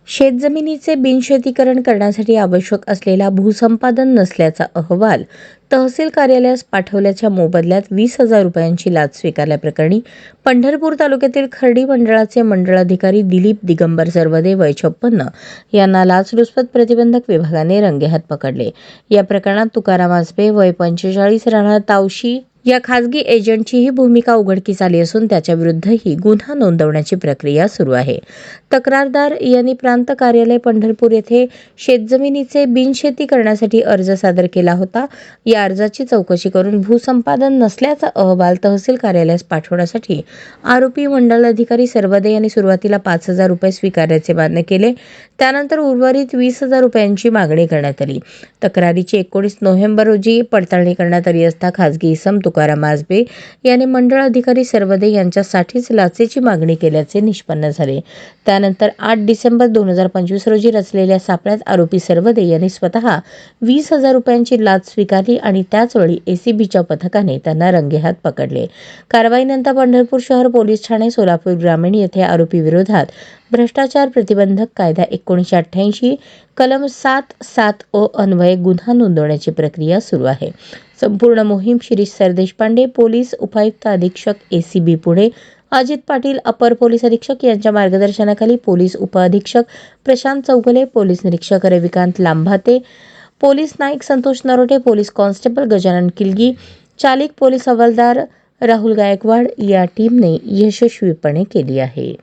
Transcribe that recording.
शेतजमिनीचे बिनशेतीकरण करण्यासाठी आवश्यक असलेला भूसंपादन नसल्याचा अहवाल तहसील कार्यालयास पाठवल्याच्या मोबदल्यात 20,000 रुपयांची लाच स्वीकारल्याप्रकरणी पंढरपूर तालुक्यातील खर्डी मंडळाचे मंडळाधिकारी दिलीप दिगंबर सरवदे वय 56 यांना लाचलुचपत प्रतिबंधक विभागाने रंगेहात पकडले। या प्रकरणात तुकाराम आजबे वय 45 राहणार तावशी या खासगी एजंटचीही भूमिका उघडकीस आली असून त्याच्या विरुद्धही गुन्हा नोंदवण्याची प्रक्रिया सुरू आहे। तक्रारदार यांनी प्रांत कार्यालय पंढरपूर येथे शेतजमिनीचे बिनशेती करण्यासाठी अर्ज सादर केला होता। या अर्जाची चौकशी करून भूसंपादन नसल्याचा अहवाल तहसील कार्यालयास पाठवण्यासाठी आरोपी मंडल अधिकारी सरवदे यांनी सुरुवातीला 5,000 रुपये स्वीकारण्याचे मान्य केले। त्यानंतर उर्वरित 20,000 रुपयांची मागणी करण्यात आली। तक्रारीची 19 नोव्हेंबर रोजी पडताळणी करण्यात आली असता खासगी इसम तुकाराम आजबे यांनी मंडळ अधिकारी सरवदे यांच्यासाठीच लाचेची मागणी केल्याचे निष्पन्न झाले। त्यानंतर 8 डिसेंबर 2025 रोजी रचलेल्या सापळ्यात आरोपी सरवदे यांनी स्वतः 20,000 रुपयांची लाच स्वीकारली आणि त्याचवेळी एसीबीच्या पथकाने त्यांना रंगेहात पकडले। कारवाईनंतर पंढरपूर शहर पोलीस ठाणे सोलापूर ग्रामीण येथे आरोपी विरोधात भ्रष्टाचार प्रतिबंधक कायदा 1988 कलम 7(7)(अ) अन्वये गुन्हा नोंदवण्याची प्रक्रिया सुरू आहे। संपूर्ण मोहीम शिरीष सरदेशपांडे, पोलीस उपायुक्त अधीक्षक एसीबी पुणे, अजित पाटील अपर पोलीस अधीक्षक यांच्या मार्गदर्शनाखाली पोलीस उपअधीक्षक प्रशांत चौगुले, पोलीस निरीक्षक रविकांत लांभाते, पोलीस नाईक संतोष नरोटे, पोलीस कॉन्स्टेबल गजानन किलगी, चालिक पोलीस हवालदार राहुल गायकवाड या टीमने यशस्वीपणे केली आहे।